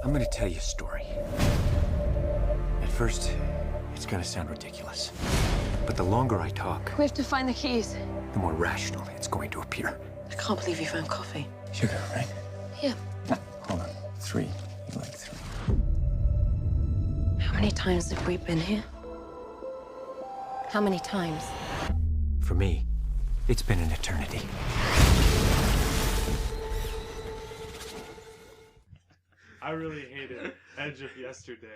I'm gonna tell you a story. At first, it's gonna sound ridiculous. But the longer I talk, We have to find the keys. the more rational it's going to appear. I can't believe you found coffee. Sugar, right? Yeah. No, hold on. 3. You like 3. How many times have we been here? How many times? For me, it's been an eternity. I really hated Edge of Yesterday,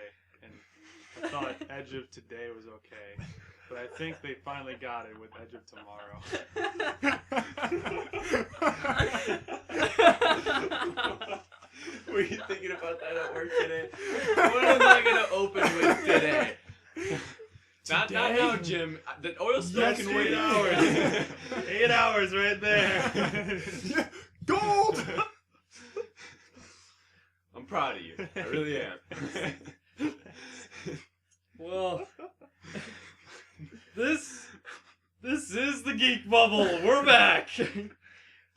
and I thought Edge of Today was okay. But I think they finally got it with Edge of Tomorrow. Were you thinking about that at work today? What am I gonna open with today? Not now, Jim. The oil spill can wait. 8 hours. 8 hours right there. Gold! I'm proud of you. I really am. Well, this is the Geek Bubble. We're back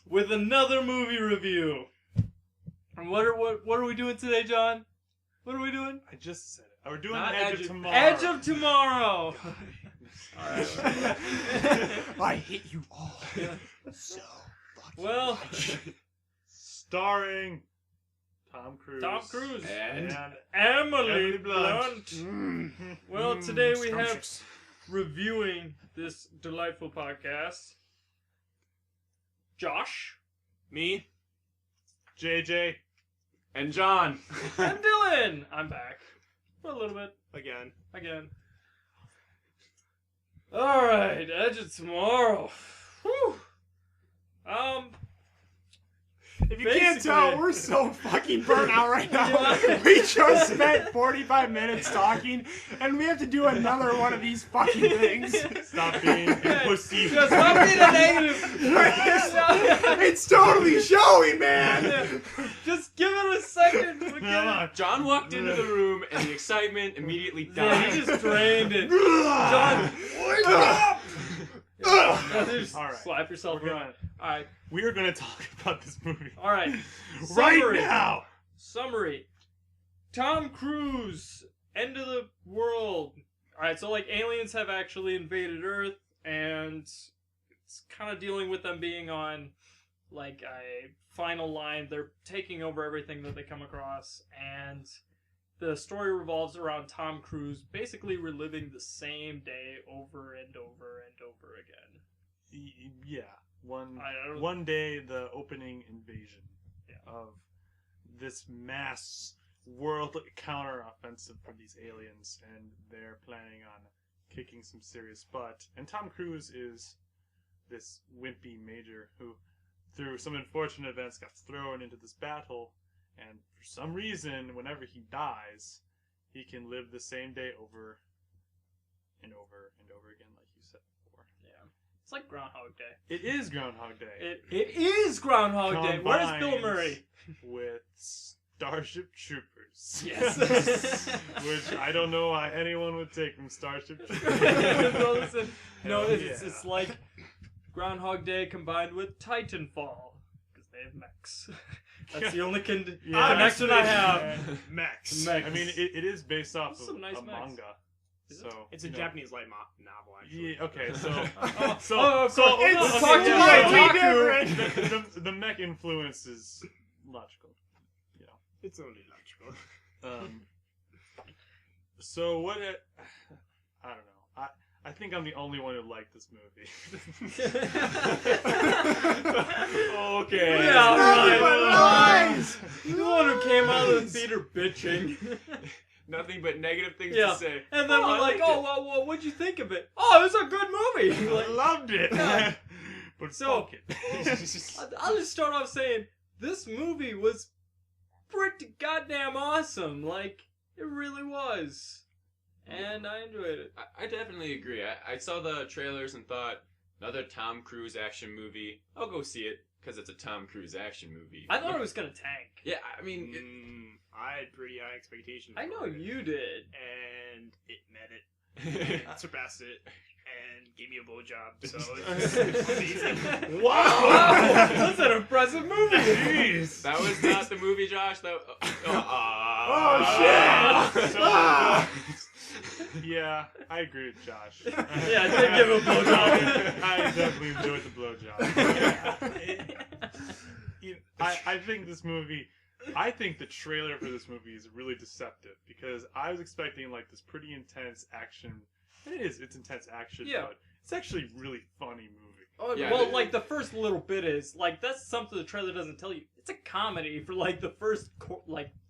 with another movie review. And what are we doing today, John? What are we doing? I just said it. We're doing Not Edge of Tomorrow. Edge of Tomorrow. All right. I hate you all so fucking Well, much. Starring Tom Cruise. And Emily Blunt. Blunt. Well, today we have reviewing this delightful podcast. Josh. me JJ. and John. And Dylan. I'm back. For a little bit. Again. Alright, Edge of Tomorrow. Whew. If you can't tell, we're so fucking burnt out right now. Yeah. We just spent 45 minutes talking, and we have to do another one of these fucking things. Stop being a pussy. Just stop being a negative. It's totally showing, man. Yeah. Just give it a second. We'll Come on. John walked into the room and the excitement immediately Yeah, died. he just drained it. John, Wake up! just All right. slap yourself We're around. gonna, Alright, we are going to talk about this movie alright. right Summary. now. Summary. Tom Cruise, end of the world. Alright, so like aliens have actually invaded Earth, and it's kind of dealing with them being on like a final line. They're taking over everything that they come across, and the story revolves around Tom Cruise basically reliving the same day over and over and over again. Yeah. I don't- One day, the opening invasion Yeah. of this mass world counter-offensive for these aliens, and they're planning on kicking some serious butt. And Tom Cruise is this wimpy major who, through some unfortunate events, got thrown into this battle, and for some reason, whenever he dies, he can live the same day over and over and over again, like you said before. Yeah. It's like Groundhog Day. It is Groundhog Day. It is Groundhog Day. Where's Bill Combined Murray? with Starship Troopers. Yes. Which I don't know why anyone would take from Starship Troopers. No, listen, no, Hell it's like Groundhog Day combined with Titanfall because they have mechs. That's the only connection I have. Mechs. Mechs. I mean, it is based off Some of nice a mechs. manga. Is it? So It's a you know, Japanese light novel, actually. Yeah, okay, so Oh, of course. it's Let's talk to the mech influence is logical. It's only logical. So what? I don't know. I think I'm the only one who liked this movie. Okay. Yeah, Nothing but right. lies! You're the one who came out of the theater bitching. Nothing but negative things Yeah. to say. And then I we're like, liked it. well, what'd you think of it? Oh, it was a good movie. I Like, loved it. Yeah. But So- fuck it. I'll just start off saying this movie was pretty goddamn awesome. Like, it really was. And I enjoyed it. I definitely agree. I saw the trailers and thought, another Tom Cruise action movie. I'll go see it because it's a Tom Cruise action movie. I thought it was gonna tank. Yeah, I mean, I had pretty high expectations. I know for it, you did. and it met it, it, surpassed it, and gave me a blowjob. So it's amazing. Wow! That's an impressive movie. Jeez. that was not the movie, Josh. That, shit! Ah! Yeah, I agree with Josh. Yeah, I did give him a blowjob. I definitely enjoyed the blowjob. I think this movie. I think the trailer for this movie is really deceptive because I was expecting like this pretty intense action. And it is. It's intense action, Yeah. but it's actually a really funny movie. Oh, Yeah, well, it like is. the first little bit is like that's something the trailer doesn't tell you. It's a comedy for like the first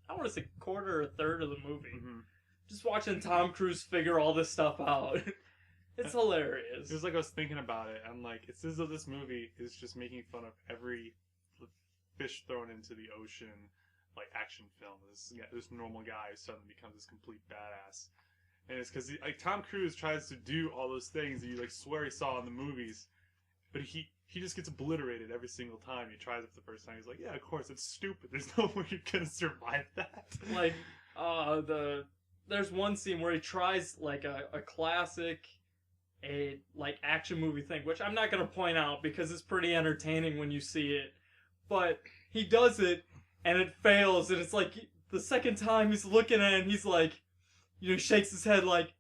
I want to say quarter or a third of the movie. Mm-hmm. Just watching Tom Cruise figure all this stuff out. It's hilarious. It was like I was thinking about it, and like it's as though this movie is just making fun of every fish thrown into the ocean, like action film. This normal guy who suddenly becomes this complete badass, and it's because like Tom Cruise tries to do all those things that you like swear he saw in the movies, but he just gets obliterated every single time he tries it for the first time. He's like, yeah, of course, it's stupid. There's no way you're gonna survive that. Like there's one scene where he tries like a classic like action movie thing, which I'm not gonna point out because it's pretty entertaining when you see it. But he does it and it fails, and it's like the second time he's looking at it and he's like, shakes his head like,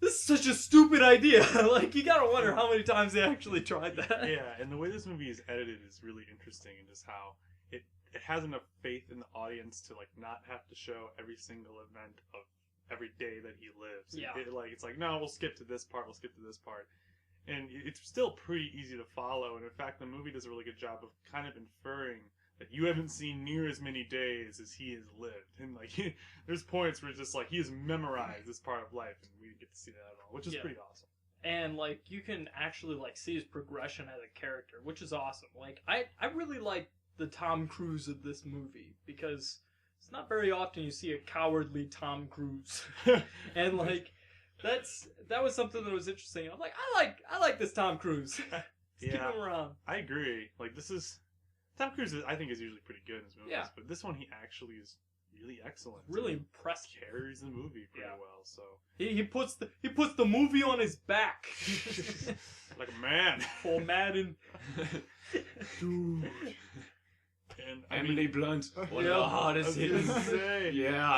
this is such a stupid idea. Like, you gotta wonder how many times they actually tried that. Yeah, and the way this movie is edited is really interesting, and just how it has enough faith in the audience to like not have to show every single event of every day that he lives. Yeah. It's like, no, we'll skip to this part, and it's still pretty easy to follow. And in fact, the movie does a really good job of kind of inferring that you haven't seen near as many days as he has lived, and like there's points where it's just like he has memorized this part of life, and we didn't get to see that at all, which is pretty awesome. And like you can actually like see his progression as a character, which is awesome. Like I really like the Tom Cruise of this movie because it's not very often you see a cowardly Tom Cruise. And like that was something that was interesting. I'm like, I like this Tom Cruise. Let's keep him around. I agree. Like Tom Cruise I think is usually pretty good in his movies, Yeah. but this one he actually is really excellent. Really He impressive. carries the movie pretty Yeah. well, so He puts the movie on his back. like a man. Full Madden. Dude. And I Emily mean, Blunt, one Yeah. of the I hardest was gonna hitters. say, Yeah.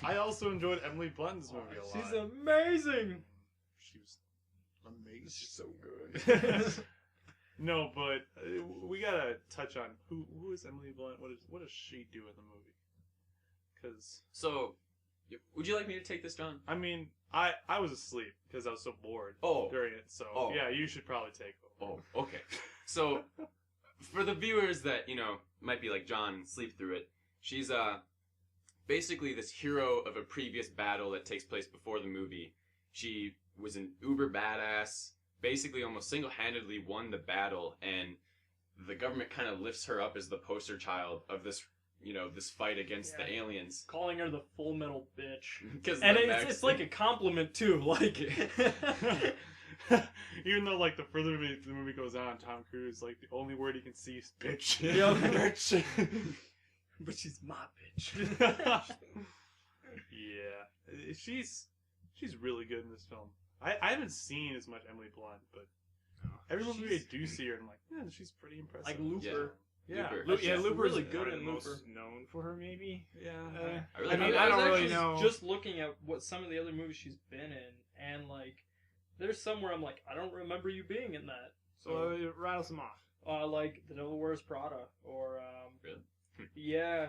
I also enjoyed Emily Blunt in this movie a lot. She's amazing. She was amazing. She's so good. No, but we gotta touch on who is Emily Blunt. What does she do in the movie? Because So, would you like me to take this, John? I mean, I was asleep because I was so bored during it. So Oh. yeah, you should probably take over. Oh, okay. So, for the viewers that, might be like John and sleep through it, she's basically this hero of a previous battle that takes place before the movie. She was an uber badass, basically almost single-handedly won the battle, and the government kind of lifts her up as the poster child of this, this fight against the aliens. Calling her the Full Metal bitch. 'Cause And the it's like a compliment too. Like Even though like the further the movie goes on, Tom Cruise like the only word he can see is bitch. Yeah. Bitch. but she's my bitch. Yeah, she's really good in this film. I haven't seen as much Emily Blunt, but every movie I do see her, I'm like, yeah, she's pretty impressive. Like Looper. Yeah. Looper. Yeah, She's Looper's really good probably in the Looper. most known for her, maybe. Yeah. I really I mean, don't I was don't really actually know. just looking at what some of the other movies she's been in, and like, there's somewhere I'm like, I don't remember you being in that. So rattle some off. Like The Devil Wears Prada, or Really? yeah,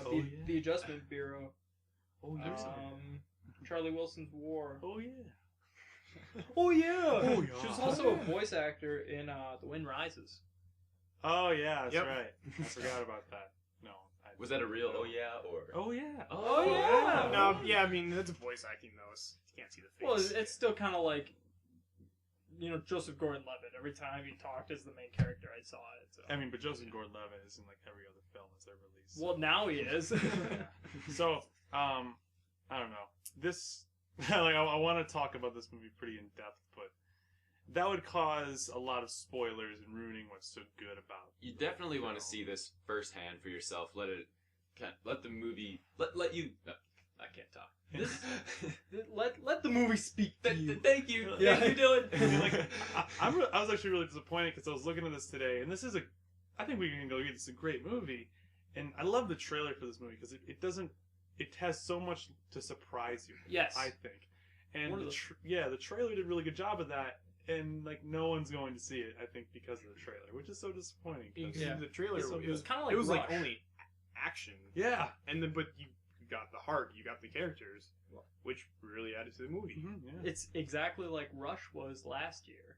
Oh, yeah. the Adjustment Bureau, Oh yeah. Charlie Wilson's War. Oh yeah. Oh yeah. Oh, yeah. She was also a voice actor in The Wind Rises. Oh yeah, that's Yep. right. I forgot about that. No. Was that a real oh yeah, or... Oh yeah. Oh, yeah. No, yeah, I mean, that's voice acting, though. You can't see the face. Well, it's still kind of like, Joseph Gordon-Levitt. Every time he talked as the main character, I saw it. So. I mean, but Joseph Gordon-Levitt is in like every other film that's ever released. Well, now he is. So, I don't know. This, like, I want to talk about this movie pretty in depth, but that would cause a lot of spoilers and ruining what's so good about. You definitely want to see this firsthand for yourself. Let the movie let you. No, I can't talk. let the movie speak to you. Thank you. Yeah. Thank you, Dylan. I mean, like, I was actually really disappointed because I was looking at this today, and this is I think we can go. It's a great movie, And I love the trailer for this movie because it has so much to surprise you. Yes. I think. And One of the trailer did a really good job of that. And like no one's going to see it, I think, because of the trailer, which is so disappointing. 'cause Yeah. The trailer It's so it was good. Kinda like it was like Rush. only action, Yeah. and then but you got the heart, you got the characters, which really added to the movie. Mm-hmm, yeah. It's exactly like Rush was last year,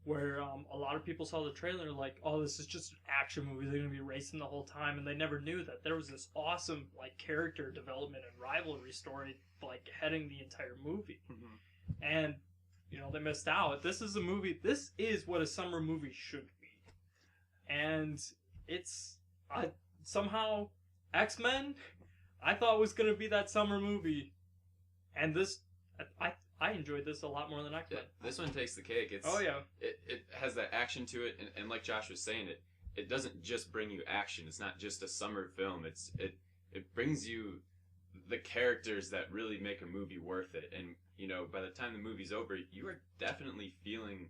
where a lot of people saw the trailer like, oh, this is just an action movie. They're gonna be racing the whole time, and they never knew that there was this awesome like character development and rivalry story like heading the entire movie. Mm-hmm. And they missed out. This is a movie. This is what a summer movie should be, and it's somehow X-Men. I thought was gonna be that summer movie, and this I enjoyed this a lot more than X-Men. Yeah, this one takes the cake. It's Oh yeah. It has that action to it, and like Josh was saying, it doesn't just bring you action. It's not just a summer film. It brings you the characters that really make a movie worth it. And by the time the movie's over, you are definitely feeling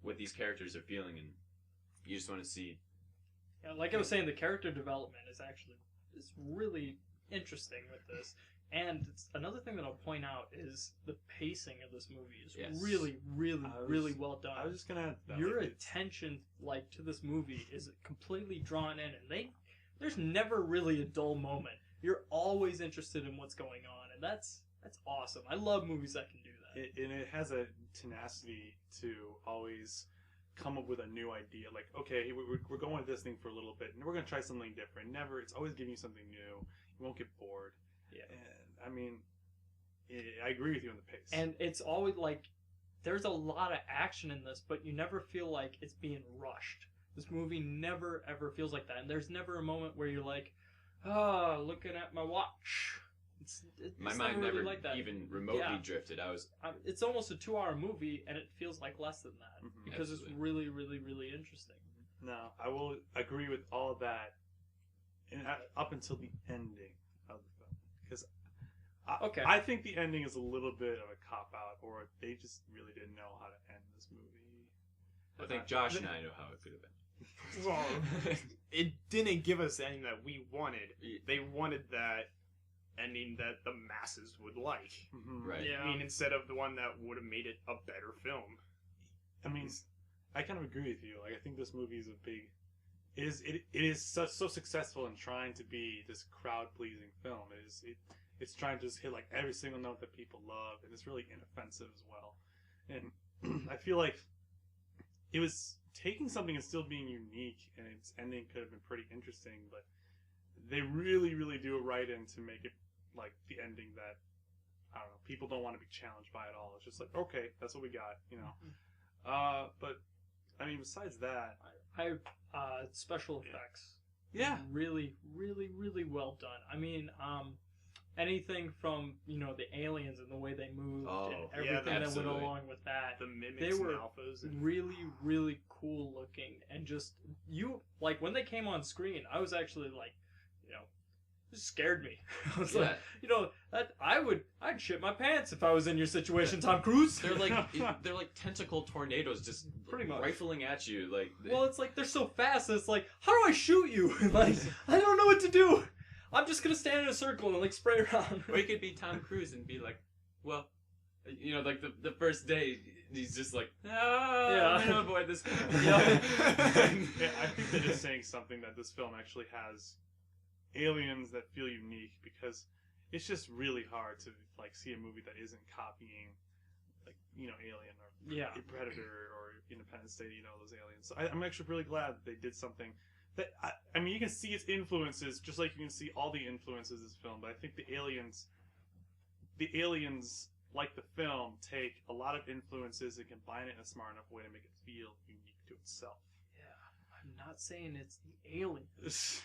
what these characters are feeling, and you just want to see. Yeah, like I was saying, the character development is really interesting with this. And another thing that I'll point out is the pacing of this movie is Yes. really, really, really well done. I was just gonna add that. Your like, it's- attention to this movie is completely drawn in, and there's never really a dull moment. You're always interested in what's going on, and that's awesome. I love movies that can do that. and it has a tenacity to always come up with a new idea. Like, okay, we're going with this thing for a little bit, and we're gonna try something different. It's always giving you something new. You won't get bored. Yeah. And I mean, I agree with you on the pace. And it's always like there's a lot of action in this, but you never feel like it's being rushed. This movie never ever feels like that, and there's never a moment where you're like, looking at my watch. It's My never mind really never like that. even remotely Yeah. drifted. I was It's almost a 2-hour movie, and it feels like less than that Mhm. because it's really, really, really interesting. No, I will agree with all of that, and up until the ending of the film, because Okay. I think the ending is a little bit of a cop out, or they just really didn't know how to end this movie. I think Josh and I know how it could have been. Well, it didn't give us the ending that we wanted. Yeah. They wanted that ending that the masses would like. Mhm. Right. Yeah. I mean, instead of the one that would have made it a better film. I mean, I kind of agree with you. Like, I think this movie is it is so successful in trying to be this crowd pleasing film. It's trying to just hit like every single note that people love, and it's really inoffensive as well. And I feel like it was taking something and still being unique, and its ending could have been pretty interesting, but they really, really do it right in to make it like the ending that I don't know, people don't want to be challenged by at all. It's just like, okay, that's what we got, But I mean, besides that, Special effects. yeah, Really, really, really well done. I mean, anything from the aliens and the way they moved Oh, and yeah, everything that went absolutely. along with that. The mimics They were and alphas. And really, really cool looking, and just like when they came on screen, I was actually like, it scared me. I was like, that I'd shit my pants if I was in your situation, Tom Cruise. They're like tentacle tornadoes, just Pretty much. rifling at you. Like, Well, it's like they're so fast. It's like, how do I shoot you? Like, I don't know what to do. I'm just gonna stand in a circle and like spray around. or you could be Tom Cruise and be like, well, like the first day, he's just like, I'm gonna avoid this. Yeah, I think they're just saying something that this film actually has aliens that feel unique, because it's just really hard to like see a movie that isn't copying like Alien or Predator or Independence Day, those aliens. So I'm actually really glad that they did something that I mean, you can see its influences just like you can see all the influences of this film, but I think the aliens like the film take a lot of influences and combine it in a smart enough way to make it feel unique to itself. Yeah, I'm not saying it's the aliens.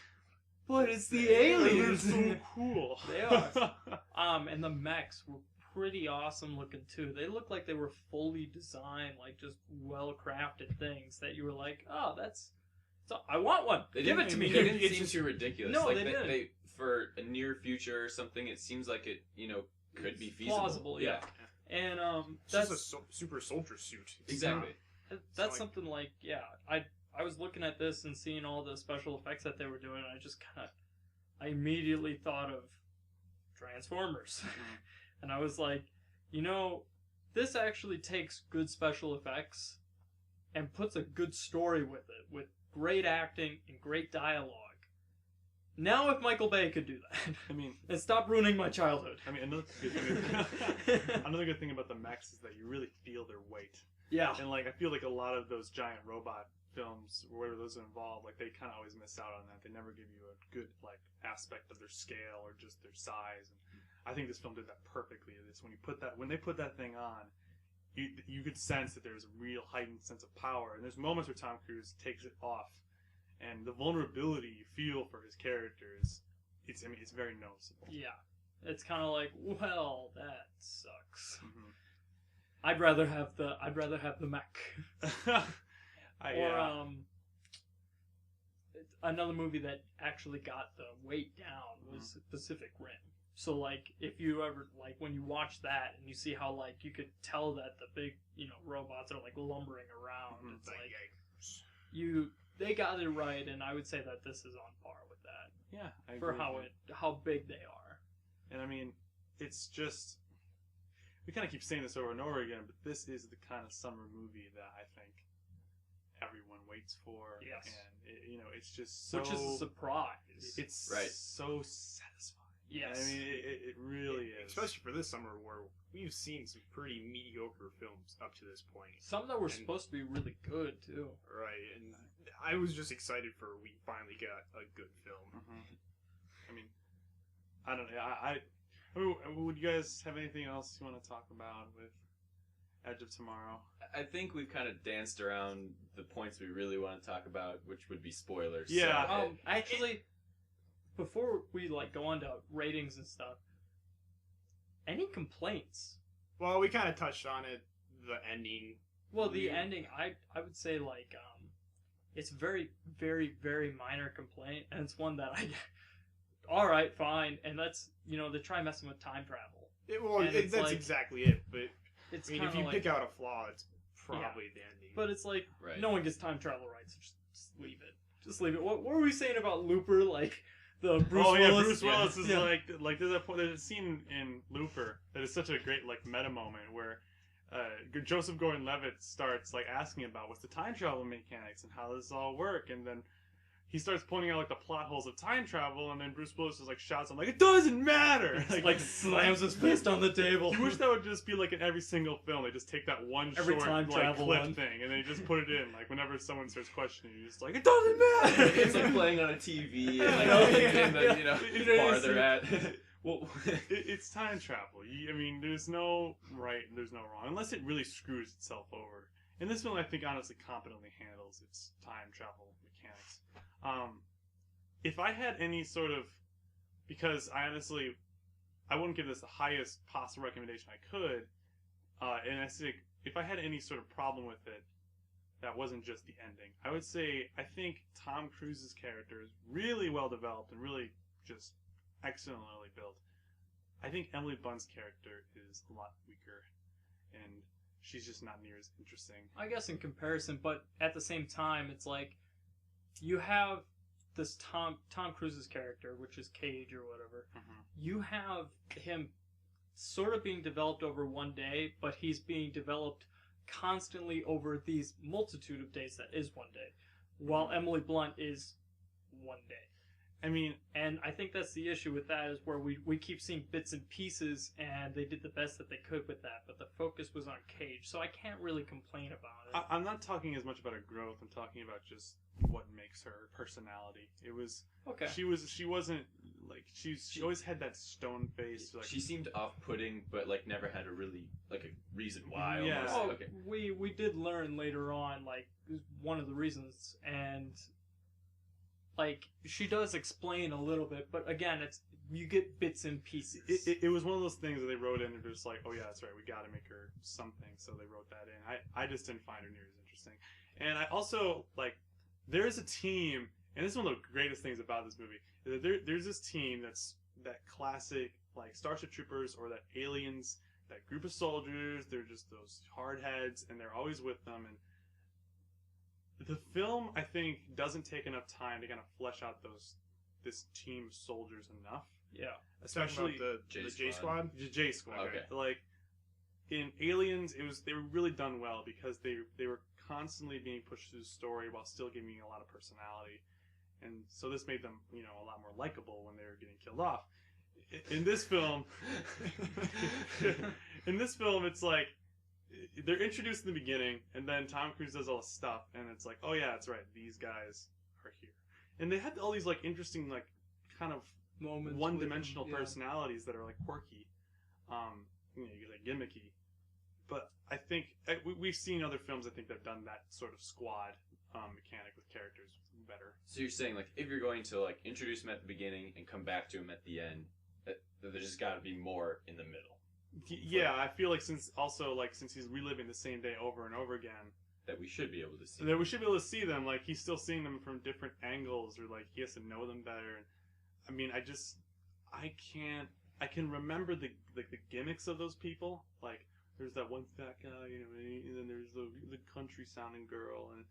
But it's the aliens. They're so cool. They are. And the mechs were pretty awesome looking too. They looked like they were fully designed, like just well crafted things that you were like, oh, I want one. Give it to me. They didn't seem too ridiculous. No, like, they didn't. For a near future or something, it seems like it could be feasible. Plausible, yeah. And it's just a super soldier suit. Exactly. That's something like, I was looking at this and seeing all the special effects that they were doing, and I just kind of I immediately thought of Transformers. And I was like, you know, this actually takes good special effects and puts a good story with it, with great acting and great dialogue. Now if Michael Bay could do that, I mean, and stop ruining my childhood. I mean, another good thing about the mechs is that you really feel their weight. Yeah. And like, I feel like a lot of those giant robot films, where those are involved, like they kind of always miss out on that. They never give you a good like aspect of their scale or just their size. And I think this film did that perfectly. This when they put that thing on, you could sense that there's a real heightened sense of power. And there's moments where Tom Cruise takes it off. And the vulnerability you feel for his characters, it's very noticeable. Yeah. It's kind of like, well, that sucks. Mm-hmm. I'd rather have the mech. Another movie that actually got the weight down was Pacific Rim. So like, if you ever like when you watch that and you see how like you could tell that the big robots are like lumbering around, it's like they got it right, and I would say that this is on par with that. Yeah, I agree for how big they are. And I mean, it's just, we kind of keep saying this over and over again, but this is the kind of summer movie that I think everyone waits for. Yes. And it's just so, which is a surprise. It's right. so satisfying. Yes. I mean, it really is. Especially for this summer where we've seen some pretty mediocre films up to this point. Some that were supposed to be really good, too. Right, and I was just excited for we finally got a good film. Mm-hmm. I mean, I don't know. I mean, would you guys have anything else you want to talk about with Edge of Tomorrow? I think we've kind of danced around the points we really want to talk about, which would be spoilers. Yeah. So, Actually, before we like go on to ratings and stuff, any complaints? Well, we kind of touched on it. The ending. Well, the ending, I would say like it's very, very, very minor complaint, and it's one that I. All right, fine, and that's they try messing with time travel. That's like, exactly it. But it's I mean, if you pick out a flaw, it's probably the ending. But it's like right. no one gets time travel right, so just leave it. Just leave it. What were we saying about Looper? Like the Bruce Willis. Yeah, Bruce Willis is like there's a scene in Looper that is such a great like meta moment where Joseph Gordon-Levitt starts like asking about what's the time travel mechanics and how does this all work, and then he starts pointing out like the plot holes of time travel, and then Bruce Willis just like shouts, "I'm like, it doesn't matter!" like slams his fist on the table. You wish that would just be like in every single film. They just take that one Every short time like travel clip one. thing, and they just put it in. Like whenever someone starts questioning, you just like, it doesn't matter. it's like playing on a TV and like thinking farther at. Well, it's time travel. I mean, there's no right and there's no wrong, unless it really screws itself over. And this film, I think, honestly, competently handles its time travel mechanics. If I had any sort of, because I wouldn't give this the highest possible recommendation I could, and I think if I had any sort of problem with it, that wasn't just the ending. I would say I think Tom Cruise's character is really well developed and really just excellently built. I think Emily Blunt's character is a lot weaker, and she's just not near as interesting. I guess in comparison, but at the same time, it's like you have this Tom Cruise's character, which is Cage or whatever. Mm-hmm. You have him sort of being developed over one day, but he's being developed constantly over these multitude of days that is one day, while Emily Blunt is one day. I mean, and I think that's the issue with that, is where we keep seeing bits and pieces, and they did the best that they could with that, but the focus was on Cage, so I can't really complain about it. I'm not talking as much about her growth. I'm talking about just what makes her personality. It was okay. She wasn't like she always had that stone face. Like, she seemed off-putting, but like never had a really like a reason why. Yeah. Almost. Oh, okay. we did learn later on like one of the reasons, and like she does explain a little bit, but again, it's you get bits and pieces. It was one of those things that they wrote in and they're just like, oh yeah, that's right, we got to make her something, so they wrote that in. I just didn't find her near as interesting, and I also like there's a team, and this is one of the greatest things about this movie. Is that there's this team that's that classic like Starship Troopers or that Aliens, that group of soldiers. They're just those hard heads, and they're always with them. And the film, I think, doesn't take enough time to kind of flesh out those this team of soldiers enough. Yeah. Especially the J Squad. The J Squad. Okay. Like in Aliens, they were really done well because they were constantly being pushed through the story while still giving a lot of personality, and so this made them a lot more likable when they were getting killed off. In this film, it's like they're introduced in the beginning, and then Tom Cruise does all this stuff, and it's like, oh yeah, that's right, these guys are here, and they had all these like interesting like kind of Moments one-dimensional with them, yeah. personalities that are like quirky, you get like gimmicky. But I think we've seen other films. I think they've done that sort of squad mechanic with characters better. So you're saying, like, if you're going to, like, introduce him at the beginning and come back to him at the end, that there's just got to be more in the middle. Yeah, I feel like since he's reliving the same day over and over again, That we should be able to see. that we should be able to see them. Like, he's still seeing them from different angles, or like he has to know them better. I mean, I can remember the gimmicks of those people. Like, there's that one fat guy, and then there's the country sounding girl, and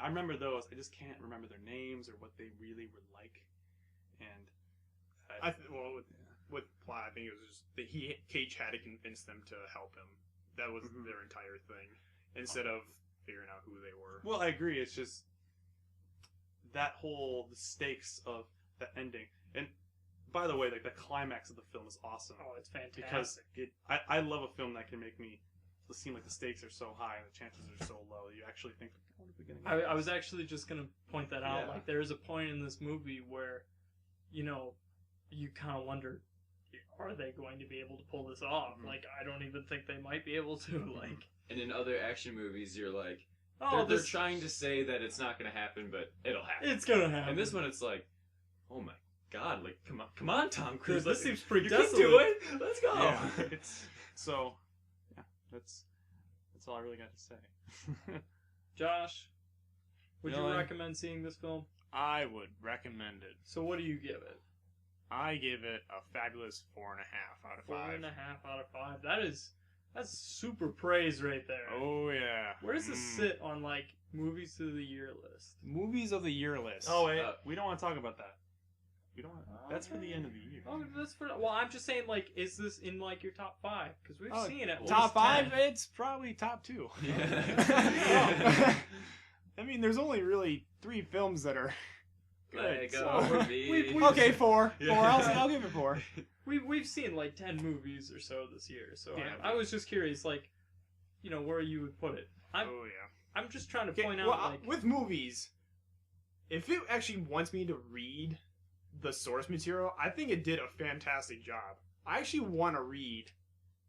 I remember those. I just can't remember their names or what they really were like. And with plot, I think it was just that Cage had to convince them to help him. That was their entire thing, instead of figuring out who they were. Well, I agree. It's just that the stakes of the ending. And by the way, like the climax of the film is awesome. Oh, it's fantastic. Because I love a film that can make me seem like the stakes are so high and the chances are so low that you actually think, what are we getting? I was actually just gonna point that out. Yeah. Like, there is a point in this movie where, you kind of wonder, are they going to be able to pull this off? Mm-hmm. Like, I don't even think they might be able to. Like, And in other action movies, you're like, oh, they're trying to say that it's not going to happen, but it'll happen. it's gonna happen. And this one, it's like, oh my god, like, come on, Tom Cruise. This seems pretty You can desolate. do it. Let's go. Yeah, that's all I really got to say. Josh, would you Dylan? recommend seeing this film? I would recommend it. So what do you give it? I give it a fabulous 4.5 out of 5. 4.5 out of 5. That's super praise right there. Oh yeah. Where does this sit on like movies of the year list? Movies of the year list. Oh wait, we don't want to talk about that. We don't. That's for the end of the year. Oh, that's for. Well, I'm just saying, like, is this in like your top 5? Because we've seen it. Top 5? It's probably top 2. Yeah. I mean, there's only really 3 films that are Let good. go So. of me. Okay, 4. Yeah. 4. I'll give it 4. We've seen like 10 movies or so this year. So Yeah. I was just curious, like, where you would put it. Oh yeah. I'm just trying to Okay, point out, well, like, with movies, if it actually wants me to read the source material, I think it did a fantastic job. I actually want to read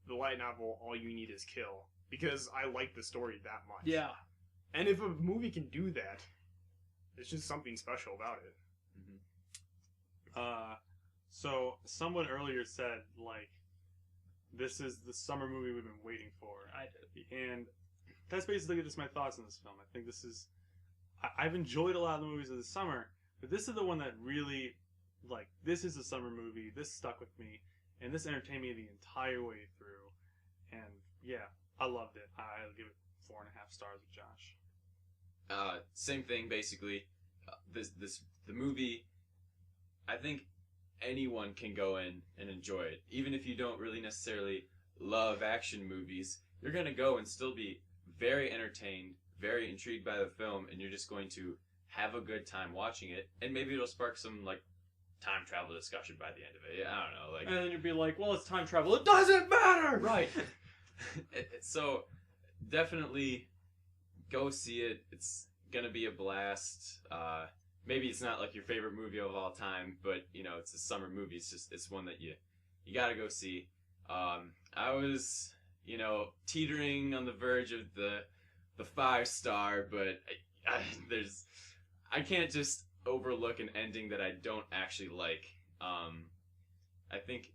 the light novel All You Need Is Kill because I like the story that much. yeah. And if a movie can do that, it's just something special about it. So someone earlier said, like, this is the summer movie we've been waiting for. I did. And that's basically just my thoughts on this film. I think this is... I've enjoyed a lot of the movies of the summer, but this is the one that really, like, this is a summer movie. This stuck with me, and this entertained me the entire way through. And, yeah, I loved it. I'll give it 4.5 stars with Josh. Same thing, basically. The movie, I think anyone can go in and enjoy it. Even if you don't really necessarily love action movies, you're going to go and still be very entertained, very intrigued by the film, and you're just going to have a good time watching it. And maybe it'll spark some, like, time travel discussion by the end of it. I don't know. Like, And then you'd be like, well, it's time travel. It doesn't matter! right. So, definitely go see it. It's gonna be a blast. Maybe it's not like your favorite movie of all time, but it's a summer movie. It's one that you gotta go see. I was teetering on the verge of the 5-star, but I can't just overlook an ending that I don't actually like. I think.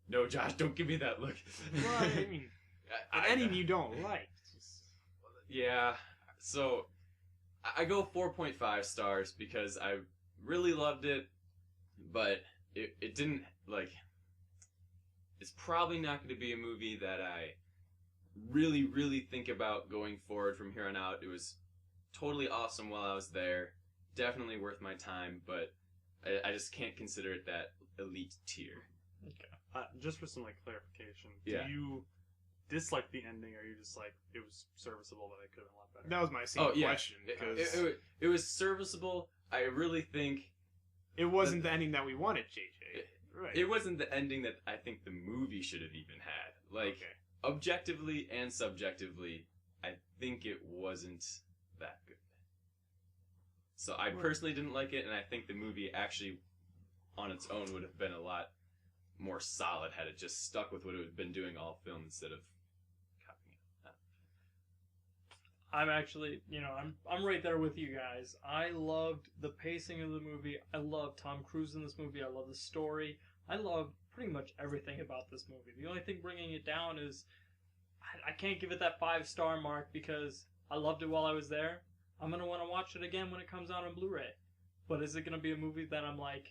No, Josh, don't give me that look. Well, I mean, an ending you don't like. Yeah, so I go 4.5 stars because I really loved it, but it didn't, like, it's probably not going to be a movie that I really, really think about going forward from here on out. It was totally awesome while I was there, definitely worth my time, but I just can't consider it that elite tier. Just for some like clarification, Yeah. do you dislike the ending, or are you just like it was serviceable, but it could have been a lot better? That was my same question. Because It was serviceable. I really think it wasn't the ending that we wanted, JJ. Right. it wasn't the ending that I think the movie should have even had. Like, Okay. objectively and subjectively, I think it wasn't that good. So I personally didn't like it, and I think the movie actually, on its own, would have been a lot more solid had it just stuck with what it had been doing all film instead of copying it. I'm actually, I'm right there with you guys. I loved the pacing of the movie. I love Tom Cruise in this movie. I love the story. I love pretty much everything about this movie. The only thing bringing it down is I can't give it that 5-star mark because I loved it while I was there. I'm going to want to watch it again when it comes out on Blu-ray. But is it going to be a movie that I'm like,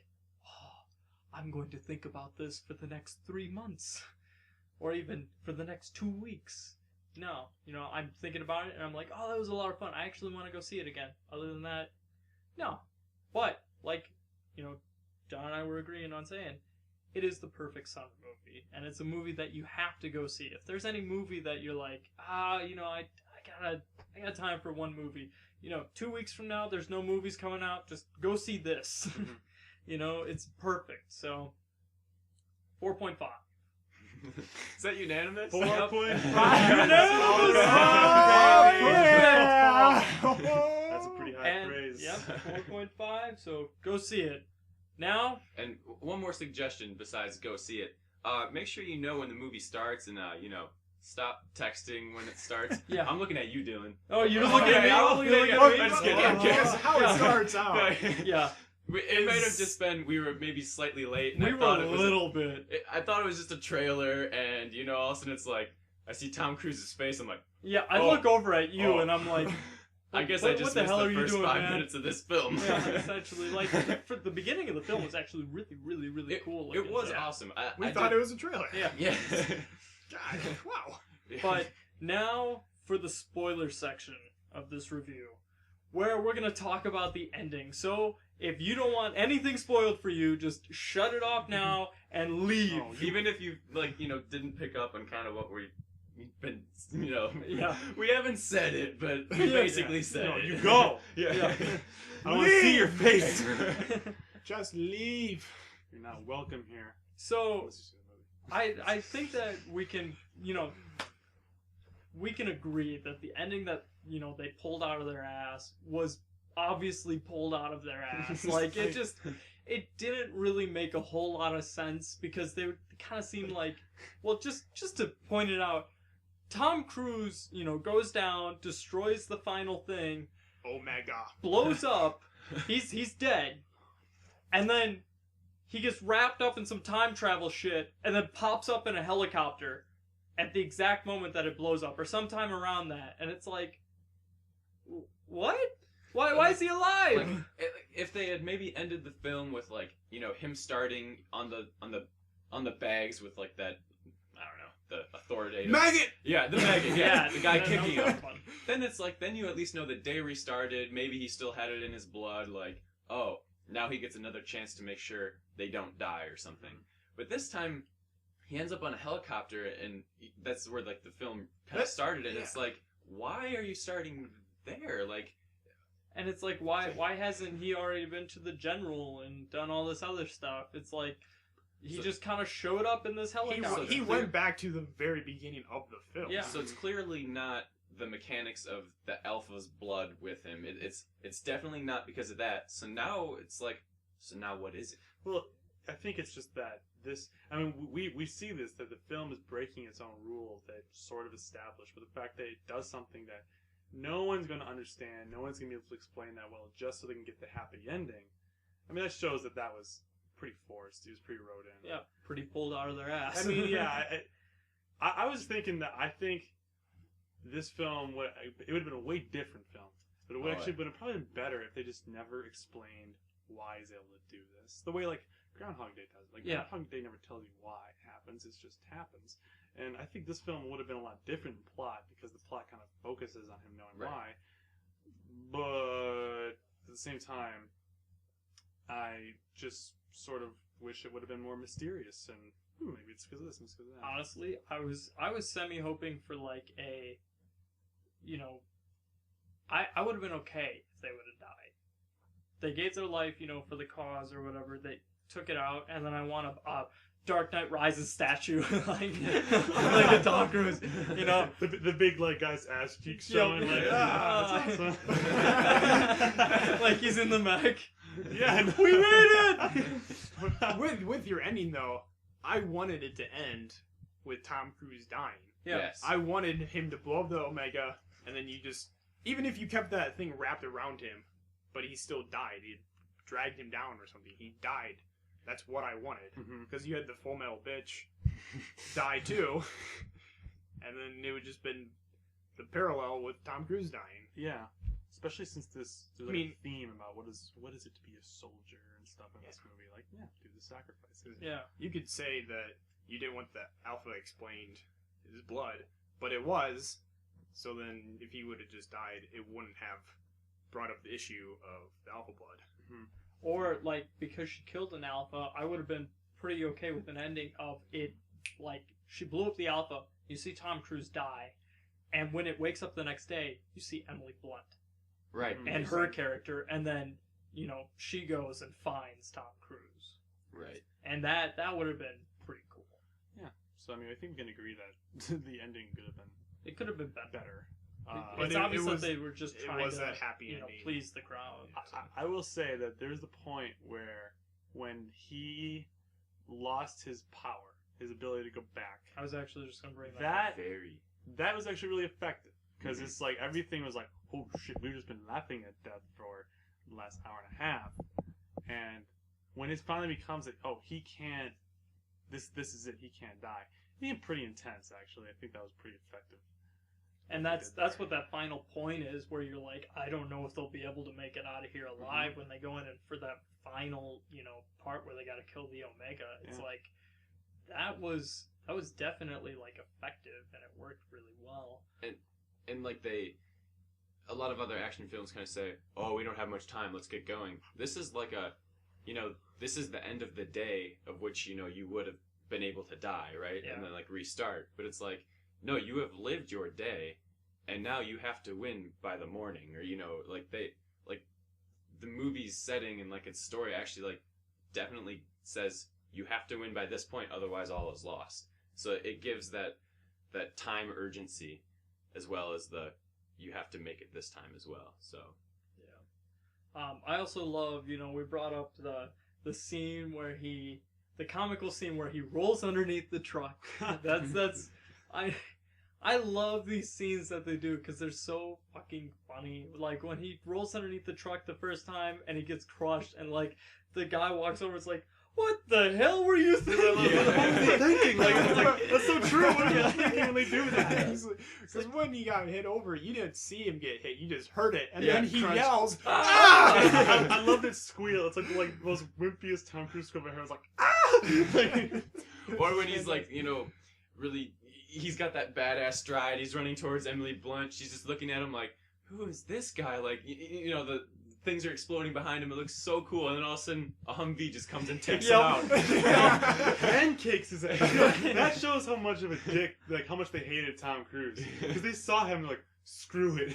oh, I'm going to think about this for the next 3 months? Or even for the next 2 weeks? No. I'm thinking about it and I'm like, oh, that was a lot of fun. I actually want to go see it again. Other than that, no. But, John and I were agreeing on saying, it is the perfect summer movie. And it's a movie that you have to go see. If there's any movie that you're like, I got time for one movie. 2 weeks from now, there's no movies coming out. Just go see this. It's perfect. So, 4.5. Is that unanimous? 4.5. Unanimous! That's a pretty high praise. Yep, 4.5. So go see it now. And one more suggestion besides go see it. Make sure you know when the movie starts and stop texting when it starts. Yeah. I'm looking at you, Dylan. Oh, you're looking at me. I'm just kidding. That's how it starts out. Yeah. It might have just been we were maybe slightly late. And We I were thought a it was little bit. I thought it was just a trailer, and all of a sudden it's like I see Tom Cruise's face. I'm like, Yeah, I look over at you Oh. and I'm like, I guess what I just the missed hell the are you first doing, 5 man? minutes of this film. yeah, essentially, for the beginning of the film was actually really, really, really cool. It was looking. awesome. We thought it was a trailer. Yeah. Yeah. God, wow. But now for the spoiler section of this review, where we're going to talk about the ending. So if you don't want anything spoiled for you, just shut it off now and leave. Even if you didn't pick up on kind of what we've been, Yeah. we haven't said it, but we basically said it. You go. Yeah. I want to see your face. Just leave. You're not welcome here. So Let's just see the movie. I think that we can agree that the ending that they pulled out of their ass was obviously pulled out of their ass. Like it didn't really make a whole lot of sense because they kind of seemed like, well, just to point it out, Tom Cruise goes down, destroys the final thing, Omega. blows up, he's dead, and then he gets wrapped up in some time travel shit and then pops up in a helicopter at the exact moment that it blows up or sometime around that, and it's like, what? Why is he alive? Like, if they had maybe ended the film with him starting on the bags with like that, I don't know, the authoritative Maggot! Yeah, the maggot. Yeah, the guy that kicking was him. fun. Then it's like, then you at least know the day restarted. Maybe he still had it in his blood. Like, oh, now he gets another chance to make sure they don't die or something. But this time, he ends up on a helicopter, and that's where like the film kind of started. And it's like, why are you starting there? Like, and it's like, why hasn't he already been to the general and done all this other stuff? It's like he just kind of showed up in this helicopter. He went back to the very beginning of the film. Yeah. So it's clearly not the mechanics of the alpha's blood with him. It's definitely not because of that. So now it's like, so now what is it? Well, I think it's just that we see this, that the film is breaking its own rules that it's sort of established, but the fact that it does something that no one's going to understand, no one's going to be able to explain that well, just so they can get the happy ending. I mean, that shows that was pretty forced. It was pretty wrote in. Yeah, pretty pulled out of their ass. I mean, yeah, I was thinking that I think this film would have been a way different film, but it would probably been better if they just never explained why he's able to do this. The way like Groundhog Day does. Like Groundhog Day never tells you why it happens; it just happens. And I think this film would have been a lot different in plot because the plot kind of focuses on him knowing why. But at the same time, I just sort of wish it would have been more mysterious, and maybe it's because of this, maybe it's because of that. Honestly, I was semi hoping for like a, you know, I would have been okay if they would have died. They gave their life, you know, for the cause or whatever. They took it out, and then I want a Dark Knight Rises statue, like a Tom Cruise, you know, the big like guy's ass cheeks showing, like that's awesome. like he's in the mech. Yeah, we made it. With your ending though, I wanted it to end with Tom Cruise dying. Yeah. Yes. I wanted him to blow up the Omega, and then you just, even if you kept that thing wrapped around him, but he still died. He dragged him down or something. He died. That's what I wanted. Because you had the Full Metal Bitch die too, and then it would just been the parallel with Tom Cruise dying. Yeah, especially since there's like a theme about what is it to be a soldier and stuff in this movie. Like, do the sacrifices. Yeah, you could say that you didn't want the Alpha explained his blood, but it was. So then, if he would have just died, it wouldn't have brought up the issue of the Alpha blood. Or, like, because she killed an Alpha, I would have been pretty okay with an ending of it, like, she blew up the Alpha, you see Tom Cruise die, and when it wakes up the next day, you see Emily Blunt. Right. And her character, and then, you know, she goes and finds Tom Cruise. Right. And that would have been pretty cool. Yeah. So, I mean, I think we can agree that the ending could have been... It could have been better. But it's obvious that they were just trying to, that happy you know, ending. please the crowd. I will say that there's the point where when he lost his power, his ability to go back. I was actually just going to bring that up. That was actually really effective. Because it's like everything was like, oh shit, we've just been laughing at death for the last hour and a half. And when it finally becomes like, oh, he can't, this is it, he can't die. Being pretty intense, actually. I think that was pretty effective. And that's what that final point is, where you're like, I don't know if they'll be able to make it out of here alive when they go in and for that final, you know, part where they got to kill the Omega. It's like that was definitely like effective, and it worked really well. And like a lot of other action films kind of say, oh, we don't have much time, let's get going. This is like this is the end of the day of which, you know, you would have been able to die, right? Yeah. And then like restart. But it's like, no, you have lived your day, and now you have to win by the morning, or, you know, like the movie's setting and like its story actually like definitely says you have to win by this point, otherwise all is lost. So it gives that time urgency, as well as you have to make it this time as well. So yeah. I also love, you know, we brought up the scene where the comical scene where he rolls underneath the truck. That's I love these scenes that they do because they're so fucking funny. Like when he rolls underneath the truck the first time and he gets crushed, and like the guy walks over, it's like, what the hell were you thinking? Thinking? Like, that's so true. What are you thinking when they do that? Because when he got hit over, you didn't see him get hit. You just heard it, and Yeah, then he crunch. yells, "Ah!" I love this squeal. It's like the most wimpiest Tom Cruise squeal I've ever heard. It's like, ah! or when he's like, you know, really, he's got that badass stride. He's running towards Emily Blunt. She's just looking at him like, who is this guy? Like, you know, the things are exploding behind him. It looks so cool. And then all of a sudden, a Humvee just comes and takes him out. And kicks his ass. That shows how much of a dick, like how much they hated Tom Cruise. Because they saw him like, screw it.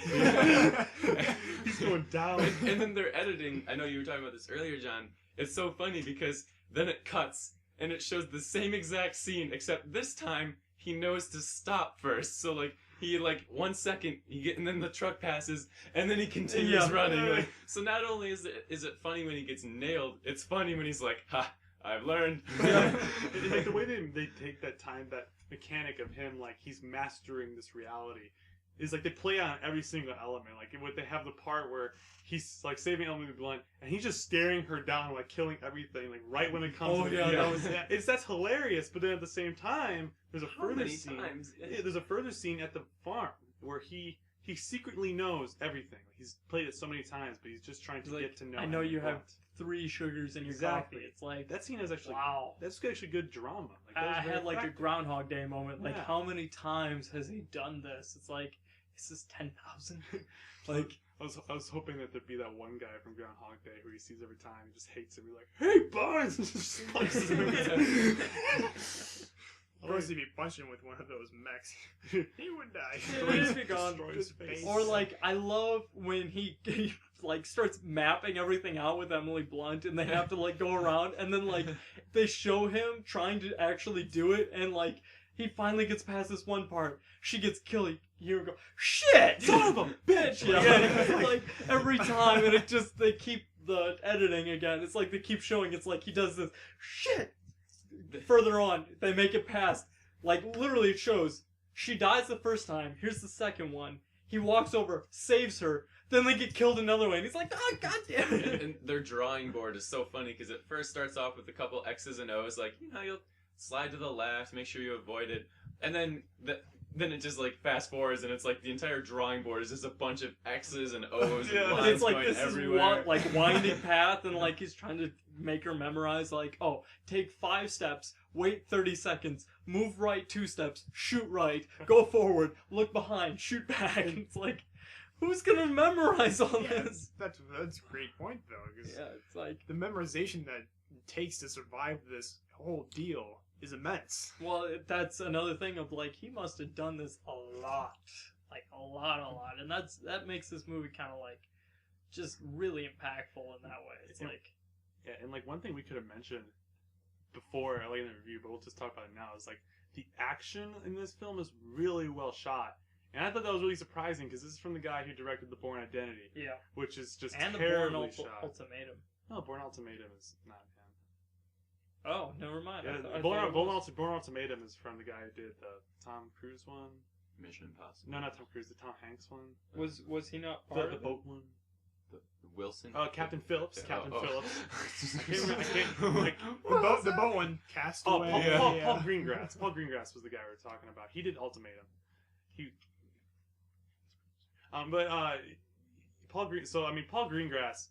He's going down. And then they're editing. I know you were talking about this earlier, John. It's so funny because then it cuts and it shows the same exact scene, except this time he knows to stop first. So like he 1 second and then the truck passes and then he continues running. Like, so not only is it funny when he gets nailed, it's funny when he's like, ha, I've learned. Like the way they take that time, that mechanic of him, like he's mastering this reality, is like they play on every single element. Like they have the part where he's like saving Emily Blunt and he's just staring her down, like killing everything, like right when it comes. Oh yeah, that's hilarious. But then at the same time, there's a further scene. There's a further scene at the farm where he secretly knows everything. Like, he's played it so many times, but he's just trying to get to know. I know Emily you Blunt. have 3 sugars in your Exactly. coffee. It's like That scene is actually wow. That's actually good drama. Like, that was I very had like effective. a Groundhog Day moment. Like Yeah. how many times has he done this? It's like, is this 10,000? Like I was hoping that there'd be that one guy from Groundhog Day who he sees every time. He just hates him. He's like, "Hey, Barnes!" and just punches him. Of course, if he punched him with one of those mechs, he would die. He'd be gone. Destroy his face. Or like, I love when he like starts mapping everything out with Emily Blunt, and they have to like go around, and then like they show him trying to actually do it, and like he finally gets past this one part. She gets killed. You go, shit, Son of a bitch! Yeah, like every time, and it just they keep the editing again. It's like they keep showing. It's like he does this shit. Further on, they make it past. Like literally, it shows she dies the first time. Here's the second one. He walks over, saves her. Then they get killed another way, and he's like, "Oh, goddamn it!" And their drawing board is so funny because it first starts off with a couple X's and O's, like you'll slide to the left, make sure you avoid it, and then it just like fast forwards, and it's like the entire drawing board is just a bunch of X's and O's and Yeah. lines And it's like going this everywhere. is like winding path, and like he's trying to make her memorize like, oh, take 5 steps, wait 30 seconds, move right 2 steps, shoot right, go forward, look behind, shoot back. And it's like, who's gonna memorize all this? That's a great point though, because Yeah, it's like, the memorization that it takes to survive this whole deal is immense. well, that's another thing of like, he must have done this a lot, like a lot, and that makes this movie kind of like just really impactful in that way. It's like, Yeah, and like one thing we could have mentioned before, like in the review, but we'll just talk about it now, is like the action in this film is really well shot. And I thought that was really surprising because this is from the guy who directed The Bourne Identity, yeah, which is just and the Bourne terribly shot. Ultimatum. No, Bourne Ultimatum is not him. Oh, never mind. Yeah, I Bourne thought it was- Ultimatum is from the guy who did the Tom Cruise one. Mission Impossible. No, not Tom Cruise, the Tom Hanks one. was he not The, part the of boat one. The Wilson. Captain Phillips. Oh, Captain oh. Phillips. I can't like, The boat one, cast Oh, away. Paul Greengrass. Paul Greengrass was the guy we were talking about. He did Ultimatum. Paul Greengrass,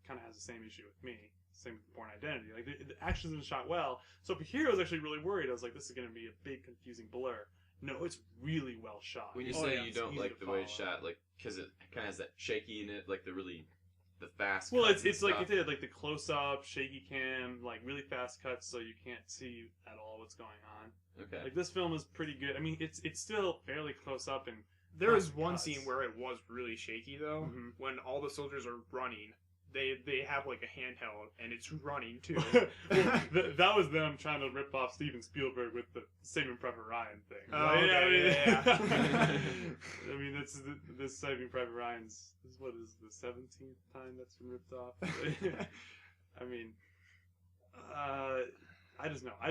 kind of has the same issue with me. Same with Bourne Identity. Like the action isn't shot well. So here I was actually really worried. I was like, this is going to be a big confusing blur. No, it's really well shot. When you Oh, say yeah, you it's don't easy like to the way follow. it's shot, like because it kind of has that shaky in it, like the fast. Well, cuts it's and like stuff. it did, like the close up, shaky cam, like really fast cuts, so you can't see at all what's going on. Okay. Like this film is pretty good. I mean, it's still fairly close up and There is Fast one cuts. scene where it was really shaky though. Mhm. When all the soldiers are running, they have like a handheld and it's running too. that was them trying to rip off Steven Spielberg with the Saving Private Ryan thing. Oh, Right? okay, yeah. I mean, that's this Saving Private Ryan's. What is the 17th time that's been ripped off? I mean, I just know. I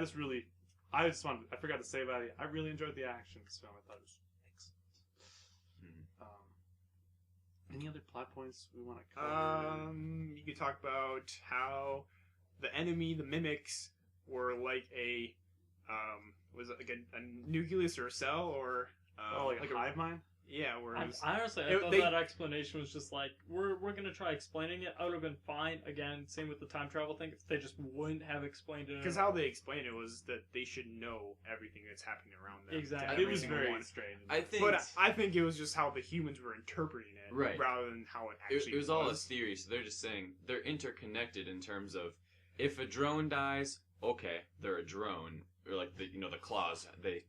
forgot to say about it. I really enjoyed the action. So I thought it was excellent. Any other plot points we want to cover? You could talk about how the enemy, the mimics, were like a was it like a nucleus or a cell or like a hive mind? Yeah, where it was, Honestly, I It- thought they- that explanation was just like, we're gonna try explaining it. I would have been fine. Again, same with the time travel thing. If they just wouldn't have explained it. because how they explained it was that they should know everything that's happening around them. Exactly. Every It was single very one. strange. I think But I think it was just how the humans were interpreting it, Right. rather than how it actually it was all a theory, so they're just saying they're interconnected in terms of if a drone dies, okay, they're a drone, or like the claws. They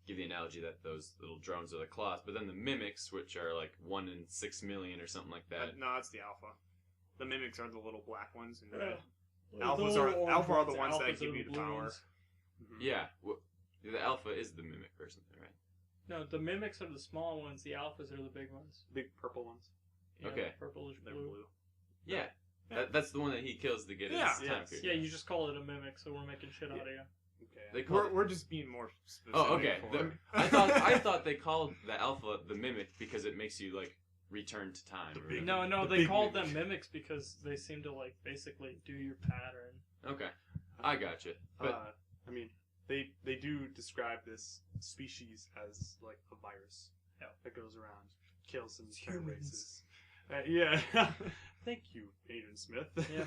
give the analogy that those little drones are the claws, but then the mimics, which are like 1 in 6 million or something like that. No, it's the alpha. The mimics are the little black ones in red. The Alphas little are orange the ones that alphas give are you the blue power. ones. Yeah, the alpha is the mimic or something, right? No, the mimics are the small ones. The alphas are the big ones. Big purple ones. Yeah, Okay. the purplish They're blue. blue. Yeah, that's the one that he kills to get Yeah. his time Yes. period. Yeah, you just call it a mimic, so we're making shit out of you. Okay. They call it. We're just being more specific. Oh, okay. for- I thought they called the alpha the mimic because it makes you like return to time. The or big- whatever. No, The they big called mimic. them mimics because they seem to like basically do your pattern. Okay, I gotcha. But I mean, they do describe this species as like a virus that goes around, kills and entire races. Yeah. Thank you, Adrian Smith. Yeah.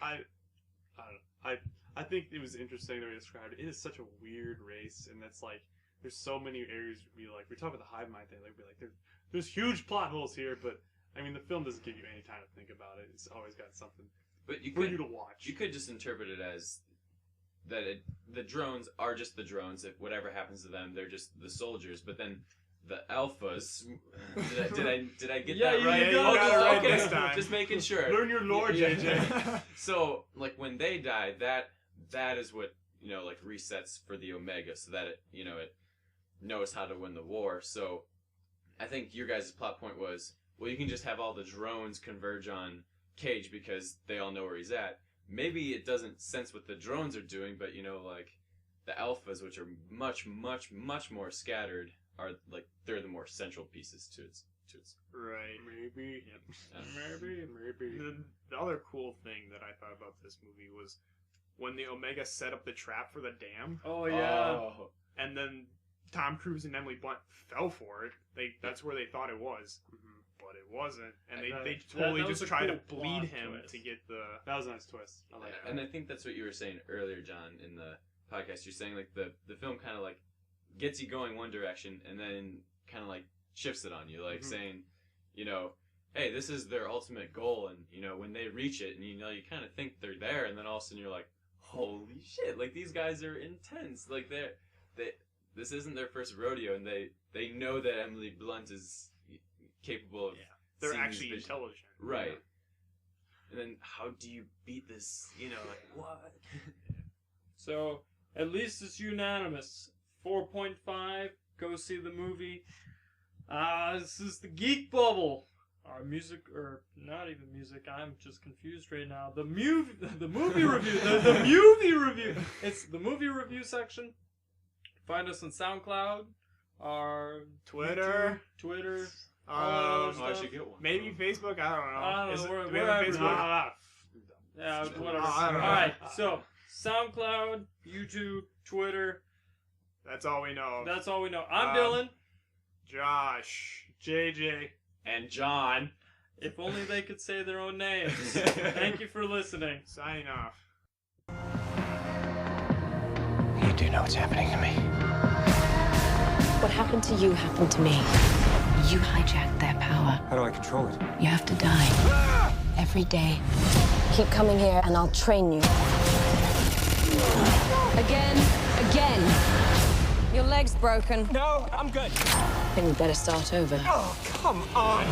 I don't know. I think it was interesting that we described it. It is such a weird race, and that's like there's so many areas where we talk about the hive mind thing. Like, there's huge plot holes here, but I mean, the film doesn't give you any time to think about it. It's always got something But you for could you to watch. you could just interpret it as that the drones are just the drones. If whatever happens to them, they're just the soldiers. But then the alphas. Did I get Yeah, that you right? got it right okay. this time. Just making sure. Learn your lore, Yeah. JJ. So like when they die, that is what like resets for the Omega, so that it knows how to win the war. So I think your guys' plot point was, well, you can just have all the drones converge on Cage because they all know where he's at. Maybe it doesn't sense what the drones are doing, but like the alphas, which are much, much, much more scattered, are like they're the more central pieces to its. Right. Maybe. Yep. Maybe. The other cool thing that I thought about this movie was when the Omega set up the trap for the dam, Oh yeah. Oh. and then Tom Cruise and Emily Blunt fell for it. That's where they thought it was, but it wasn't, and they totally that was just a tried to cool bleed plot him twist. to get the. That was a nice twist. I like that. And I think that's what you were saying earlier, John, in the podcast. You're saying like the film kind of like gets you going one direction and then kind of like shifts it on you, like saying, hey, this is their ultimate goal, and when they reach it, and you kind of think they're there, and then all of a sudden you're like, holy shit! Like these guys are intense. Like this isn't their first rodeo, and they know that Emily Blunt is capable of. They're seeing actually these visions. intelligent, Right? And then how do you beat this? Like what? So at least it's unanimous. 4.5. Go see the movie. This is the Geek Bubble. Our music, or not even music. I'm just confused right now. The movie review. The movie review. It's the movie review section. Find us on SoundCloud, our Twitter. YouTube, Twitter. all that other Oh, I stuff. should get one. Maybe Facebook. I don't know. I don't know, Do we have a wherever. Facebook? Yeah, whatever. I don't know. Alright, so SoundCloud, YouTube, Twitter. That's all we know. That's all we know. I'm Um, Dylan. Josh. JJ. And John. If only they could say their own names. Thank you for listening. Signing off. You do know what's happening to me. What happened to you happened to me. You hijacked their power. How do I control it? You have to die. Every day. Keep coming here and I'll train you. Again. Your leg's broken. No, I'm good. Then we better start over. Oh, come on.